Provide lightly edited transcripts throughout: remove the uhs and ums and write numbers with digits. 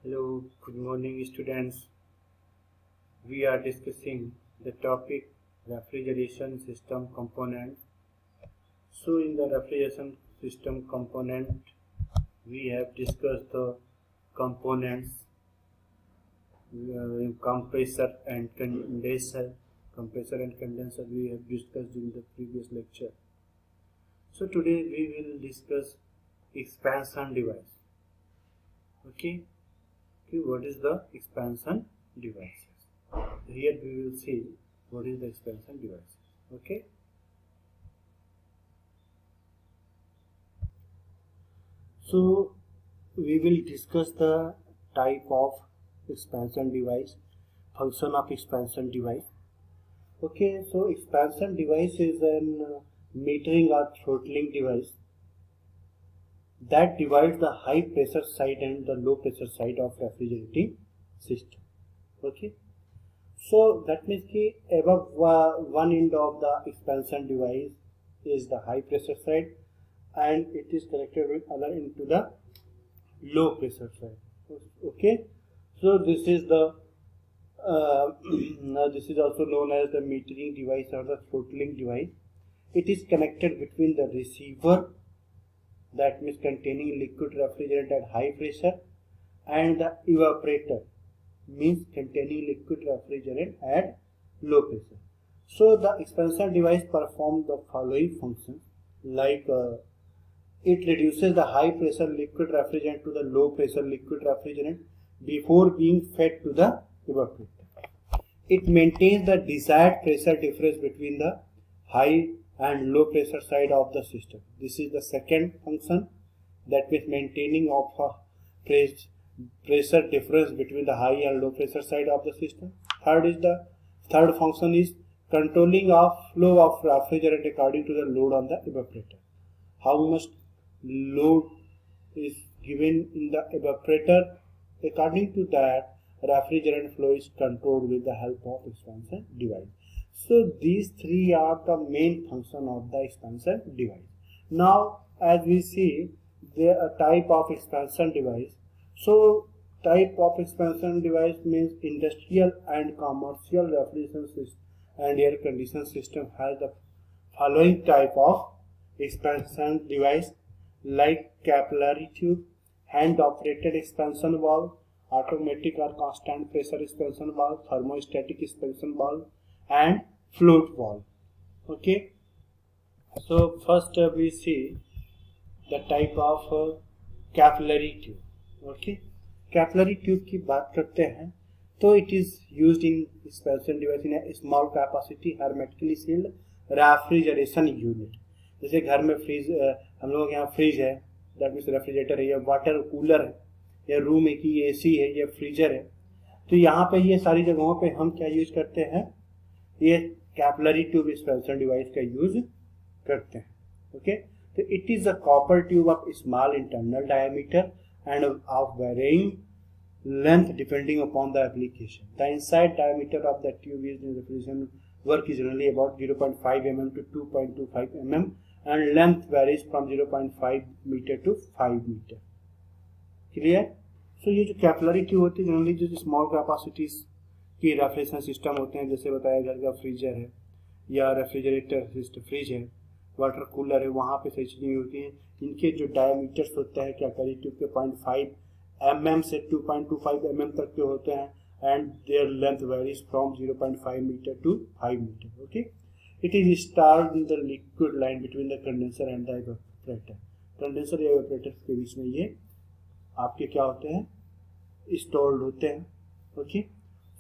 Hello, good morning students. We are discussing the topic refrigeration system component. So in the refrigeration system component, we have discussed the components, compressor and condenser. Compressor and condenser we have discussed in the previous lecture. So today we will discuss expansion device. Okay, what is the expansion devices? Here we will see what is the expansion device. Okay, so we will discuss the type of expansion device, function of expansion device. Okay, so expansion device is an metering or throttling device that divides the high pressure side and the low pressure side of refrigerating system. Okay, so that means कि above one end of the expansion device is the high pressure side and it is connected with other end to the low pressure side. Okay, so this is the this is also known as the metering device or the throttling device. It is connected between the receiver, that means containing liquid refrigerant at high pressure, and the evaporator, means containing liquid refrigerant at low pressure. So the expansion device performs the following functions, like it reduces the high pressure liquid refrigerant to the low pressure liquid refrigerant before being fed to the evaporator. It maintains the desired pressure difference between the high and low pressure side of the system. This is the second function, that means maintaining of pressure difference between the high and low pressure side of the system. Third function is controlling of flow of refrigerant according to the load on the evaporator. How much load is given in the evaporator, according to that refrigerant flow is controlled with the help of expansion device. So these three are the main function of the expansion device. Now as we see the type of expansion device. So type of expansion device means industrial and commercial refrigeration system and air conditioning system has the following type of expansion device, like capillary tube, hand operated expansion valve, automatic or constant pressure expansion valve, thermostatic expansion valve, and float valve. Okay, so first we see the type of capillary tube. Okay, capillary tube की बात करते हैं तो it is used in expansion device in a small capacity hermetically sealed refrigeration unit. जैसे घर में freeze, हम लोग यहाँ फ्रिज है, दैट मीन्स रेफ्रिजरेटर है, या वाटर कूलर है, या रूम है कि एसी है, या फ्रीजर है, तो यहाँ पे ये सारी जगहों पे हम क्या यूज करते हैं, ये कैपिलरी ट्यूब एक्सपेंशन डिवाइस का यूज करते हैं. ओके, तो it is a copper tube of small internal diameter and of varying length depending upon the application. The inside diameter of the tube is in refrigeration work is generally about 0.5 mm to 2.25 mm and length varies from 0.5 meter to 5 meter. Clear? So ये जो capillary tube होती है generally जो small capacities की refrigeration system होते हैं, जैसे बताया घर का फ्रीजर है या रेफ्रिजरेटर सिस्टम, फ्रिज है, वाटर कूलर है, वहाँ पे सही चीजें होती हैं. इनके जो डायमीटर्स होते हैं कैपिलरी ट्यूब के 0.5 mm से 2.25 mm तक के होते हैं and their length varies from 0.5 meter to 5 meter. Okay, it is stored in the liquid line between the condenser and the evaporator. Condenser या evaporator के बीच में ये आपके क्या होते हैं, stored होते हैं. Okay,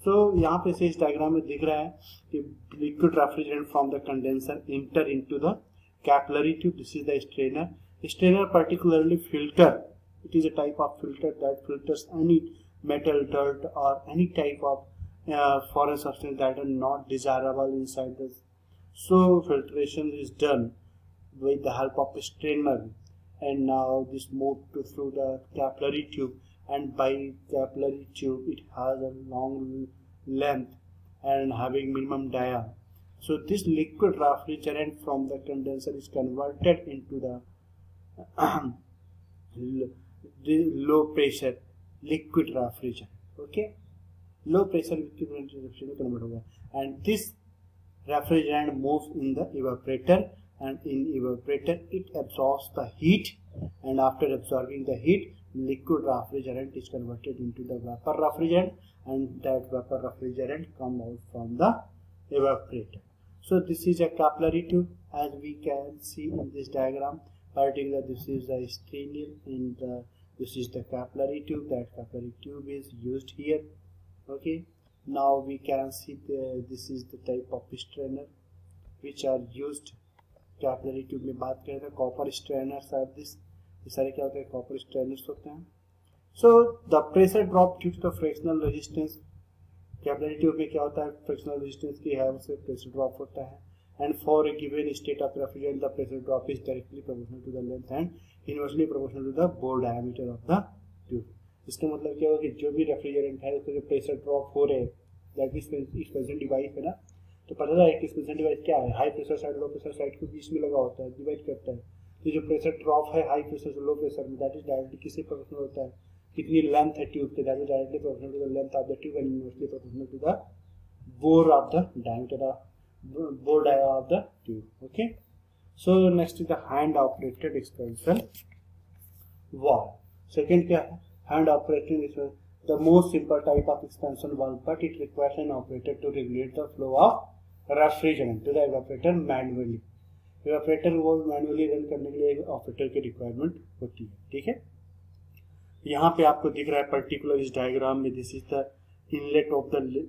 so यहाँ पे से इस डायग्राम में दिख रहा है कि liquid refrigerant from the condenser enter into the capillary tube. This is the strainer. Strainer particularly filter. It is a type of filter that filters any metal, dirt, or any type of foreign substance that are not desirable inside this. So filtration is done with the help of a strainer, and now this moved through the capillary tube, and by capillary tube it has a long length and having minimum dia. So this liquid refrigerant from the condenser is converted into the low pressure liquid refrigerant. Okay, low pressure liquid refrigerant में convert होगा, and this refrigerant moves in the evaporator, and in evaporator it absorbs the heat, and after absorbing the heat, liquid refrigerant is converted into the vapor refrigerant, and that vapor refrigerant come out from the evaporator. So this is a capillary tube, as we can see in this diagram. Particularly this is the strenil and this is the capillary tube. That capillary tube is used here. Okay, now we can see this is the type of strainer which are used capillary tube में. बात करें तो copper strainers are this. ये सारे क्या होते हैं? Copper strainers होते हैं. So the pressure drop due to the frictional resistance. Capillary tube में क्या होता है? फ्रिक्शनल रेजिस्टेंस की है उससे प्रेशर ड्रॉप होता है. And for a given state of refrigerant the pressure drop is directly proportional to the length and inversely proportional to the bore diameter of the tube. इसका मतलब क्या होगा कि जो भी रेफ्रिजरेंट है उसके जो प्रेशर ड्रॉप हो रहे हैं, दैट इज एक्सपेंशन डिवाइस है ना, तो पता है एक्सपेंशन डिवाइस क्या है? High pressure side low pressure side के बीच में लगा होता है, डिवाइड करता है. तो जो प्रेशर ड्रॉप है हाई प्रेशर से लो प्रेशर में, दैट इज डायरेक्टली किससे प्रोपोर्शनल होता है? कितनी लेंथ है ट्यूब के, that is directly proportional to the length of the tube and inversely proportional to the bore of the diameter of bore dia of the tube. Okay, so next is the hand operated expansion valve. Second क्या है? Hand operated expansion, the most simple type of expansion valve, but it requires an operator to regulate the flow of refrigerant to the evaporator manually. evaporator वो manually run करने के लिए operator की requirement होती है. ठीक है, यहाँ पे आपको दिख रहा है पर्टिकुलर इस डायग्राम में, this is the inlet of the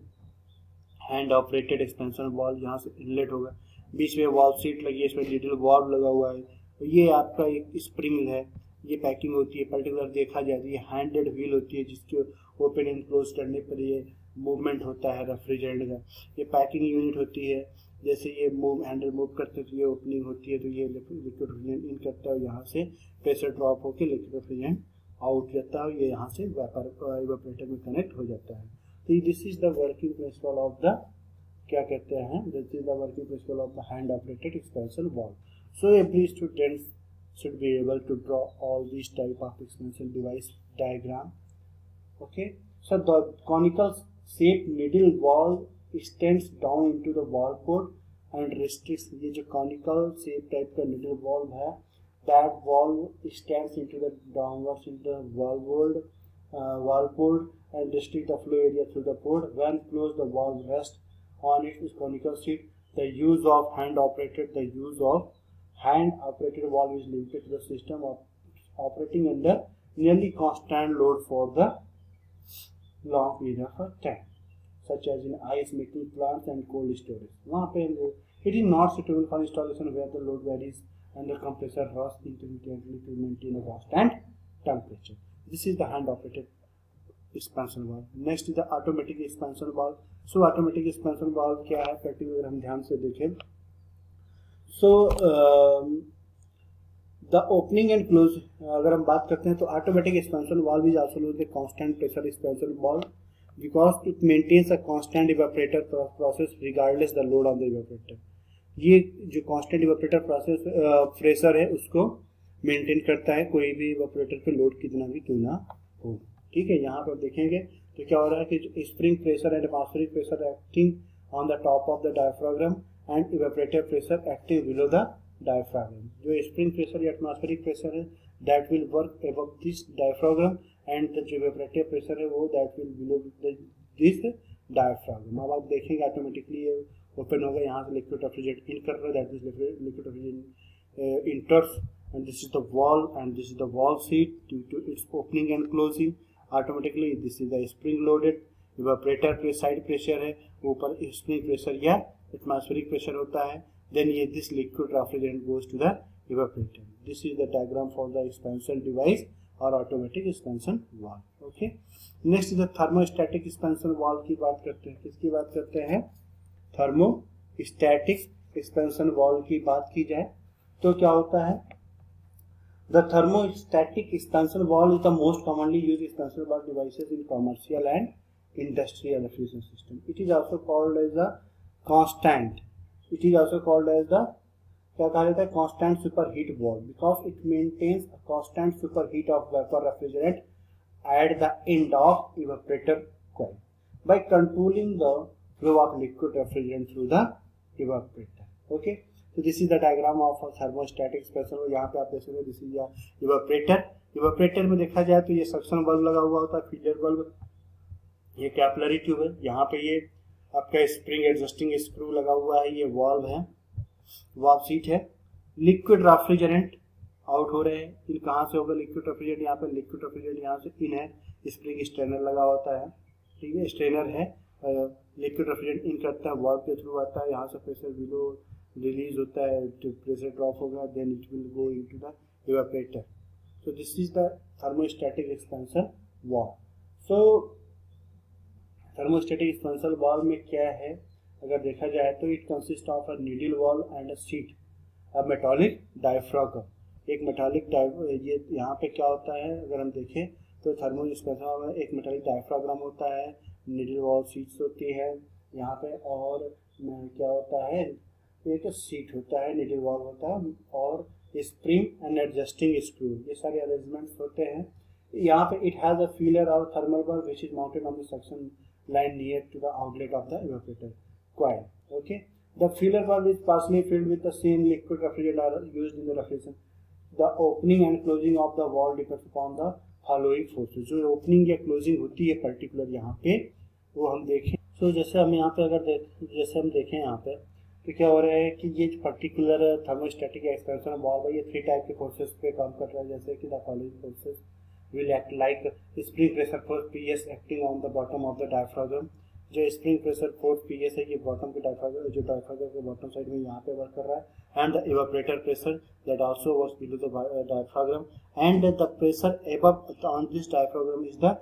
hand operated expansion valve. यहाँ से इनलेट होगा, बीच में वाल्व सीट लगी है, इसमें लिटिल वाल्व लगा हुआ है. तो ये आपका एक स्प्रिंग है, ये पैकिंग होती है. पर्टिकुलर देखा जाए तो ये हैंडेड व्हील होती है जिसके ओपन एंड क्लोज करने पर ये मूवमेंट होता है रेफ्रिजरेंट का. ये पैकिंग यूनिट होती है, जैसे ये हैंडल मूव करते हैं तो ये ओपनिंग होती है, तो ये लिक्विड रेफ्रिजरेंट इन करता है, यहाँ से प्रेशर ड्रॉप होकर लिक्विड रेफ्रिजरेंट आउट जाता है, ये यहाँ से इवेपोरेटर में कनेक्ट हो जाता है. तो this is the working principle of the, क्या कहते हैं, this is the working principle of the hand operated expansion valve. So every student should be able to draw all these type of expansion device diagram. Okay, so the conical shaped needle valve extends down into the valve port and restricts. ये जो conical shape type का needle valve है, that valve extends into the downwards into the valve port and restrict the flow area through the port. When closed, the valve rests on its conical sheet. The use of hand operated valve is limited to the system of operating under nearly constant load for the long period of time, such as in ice making plants and cold storage. वहाँ पे it is not suitable for installation where the load varies and the compressor runs intermittently to maintain a constant temperature. This is the hand operated expansion valve. Next is the automatic expansion valve. So automatic expansion valve क्या है? Particular हम ध्यान से देखें. So the opening and close, अगर हम बात करते हैं तो automatic expansion valve is also known as constant pressure expansion valve because it maintains a constant evaporator process regardless the load on the evaporator. ये जो constant evaporator process प्रेशर है उसको मेंटेन करता है, कोई भी evaporator पे लोड कितना भी क्यों ना हो. ठीक है, यहाँ पर देखेंगे तो क्या हो रहा है कि spring pressure and atmospheric pressure acting on the top of the diaphragm and evaporator pressure acting below the diaphragm. जो स्प्रिंग प्रेशर या एटमॉस्फेरिक प्रेशर है that will work above this diaphragm and जो इवेपोरेटर प्रेशर है वो that will below this diaphragm. अब आप देखेंगे automatically ये ओपन होगा, यहाँ से लिक्विड रेफ्रिजरेंट इन कर रहा है, that is liquid refrigerant इंटर्स and this is the valve and this is the valve seat due to its opening and closing. Automatically this is the spring loaded evaporator पे side pressure है, ऊपर spring pressure या atmospheric pressure होता है. then ये this liquid refrigerant goes to the evaporator. This is the diagram for the expansion device or automatic expansion valve. okay, next is the thermostatic expansion valve की बात करते हैं. किसकी बात करते हैं? thermostatic expansion valve की बात की जाए तो क्या होता है? The thermostatic expansion valve is the most commonly used expansion valve devices in commercial and industrial refrigeration system. It is also called as the constant. It is also called as the क्या कहा जाता है? Constant superheat valve because it maintains a constant superheat of vapor refrigerant at the end of evaporator coil by controlling the flow of liquid refrigerant through the evaporator. Okay, so this is the diagram of a thermostatic expansion. यहाँ पे आप देख सकते हो this is evaporator. evaporator में देखा जाए तो ये सक्शन बल्ब लगा हुआ होता है, फीडर बल्ब, ये कैपिलरी ट्यूब है, यहाँ पे ये आपका स्प्रिंग एडजस्टिंग स्क्रू लगा हुआ है, ये वाल्व है, वाल्व सीट है, लिक्विड रेफ्रिजरेंट आउट हो रहे हैं। इन कहाँ से होगा लिक्विड रेफ्रिजरेंट, यहाँ पे लिक्विड रेफ्रिजरेंट यहाँ से इन है, स्प्रिंग स्ट्रेनर लगा होता है, ठीक है, स्ट्रेनर है, लिक्विड रेफ्रिजरेंट इन करता है, वाल्व के थ्रू आता है, यहाँ से प्रेशर बिलो रिलीज होता है, प्रेशर ड्रॉप होगा, then it will go into the evaporator. So this is the thermostatic expansion valve. So thermostatic expansion valve में क्या है अगर देखा जाए तो it consist of a needle valve and a seat, a metallic diaphragm. एक metallic ये यहाँ पे क्या होता है अगर हम देखें तो थर्मो एक्सपेंशन में एक मेटालिक डायफ्राग्राम होता है, नीडल वाल्व सीट्स होती है यहाँ पे, और क्या होता है एक सीट होता है, नीडल वाल्व होता है, और स्प्रिंग एंड एडजस्टिंग स्क्रू, ये सारे अरेंजमेंट्स होते हैं. यहाँ पे इट हैज अ फीलर और thermal bulb which is mounted on the suction line near to the outlet of the evaporator coil. Okay, the filler valve is partially filled with the same liquid refrigerant are used in the refrigeration. The opening and closing of the valve depends upon the following forces. जो opening या closing होती है particular यहाँ पे वो हम देखें. So जैसे हम यहाँ पे अगर जैसे हम देखें यहाँ पे तो क्या हो रहा है कि ये पर्टिकुलर थर्मोस्टैटिक एक्सपेंशन वाल्व है, ये 3 टाइप के फोर्सेस पे काम कर रहा है, जैसे कि the following forces will act like spring pressure force PS acting on the bottom of the diaphragm. जो spring pressure force PS है ये bottom के diaphragm, जो diaphragm के bottom side में यहाँ पे वर्क कर रहा है, and the evaporator pressure that also works below the diaphragm, and the pressure above on this diaphragm is the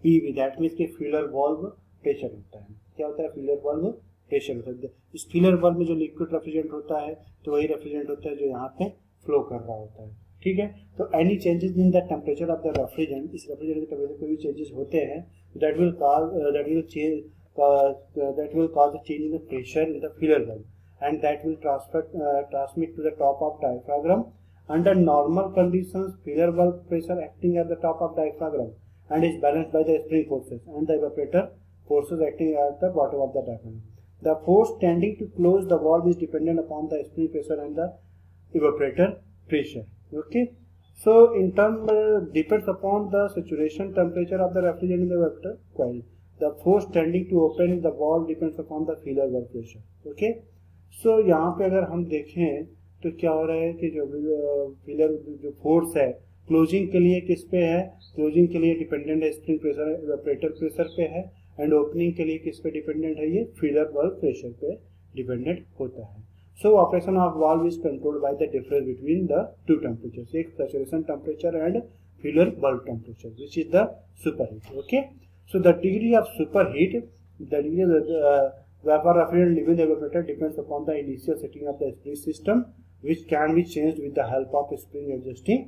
PV, that means कि filler valve pressure होता है. क्या होता है filler valve pressure होता है. इस filler valve में जो liquid refrigerant होता है तो वही refrigerant होता है जो यहाँ पे flow कर रहा होता है. ठीक है, तो any changes in the temperature of the refrigerant, इस रेफ्रिजरेंट के टेम्परेचर कोई भी चेंजेस होते हैं that will cause the change in the pressure in the feeler valve and that will transmit to the top of diaphragm. Under normal conditions feeler valve pressure acting at the top of diaphragm and is balanced by the spring forces and the evaporator forces acting at the bottom of the diaphragm. The force tending to close the valve is dependent upon the spring pressure and the evaporator pressure. Okay, so in term depends upon the saturation temperature of the refrigerant in the evaporator coil. The force tending to open the valve depends upon the filler valve pressure. Okay, so यहाँ पे अगर हम देखें तो क्या हो रहा है कि जो फीलर जो फोर्स है क्लोजिंग के लिए किस पे है, क्लोजिंग के लिए डिपेंडेंट है स्प्रिंग प्रेशर इवेपोरेटर प्रेशर पे है, एंड ओपनिंग के लिए किस पे डिपेंडेंट है ये फीलर वाल्व प्रेशर पे डिपेंडेंट होता है. So operation of valve is controlled by the difference between the two temperatures, एक saturation temperature and filler valve temperature, which is the superheat. Okay, so the degree of superheat, the degree of the vapor refrigerant leaving the evaporator depends upon the initial setting of the spring system, which can be changed with the help of a spring adjusting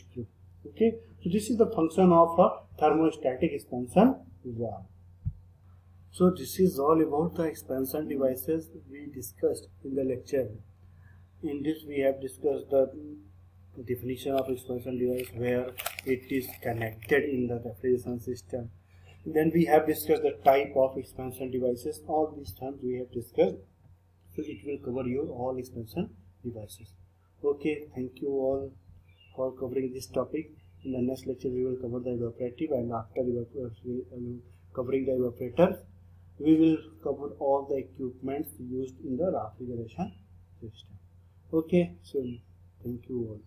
screw. Okay, so this is the function of a thermostatic expansion valve. So this is all about the expansion devices we discussed in the lecture. In this we have discussed the definition of expansion device, where it is connected in the refrigeration system. Then we have discussed the type of expansion devices. All these terms we have discussed. So it will cover your all expansion devices. Okay, thank you all for covering this topic. In the next lecture we will cover the evaporative, and after covering the evaporators we will cover all the equipments used in the refrigeration system. Okay, so thank you all.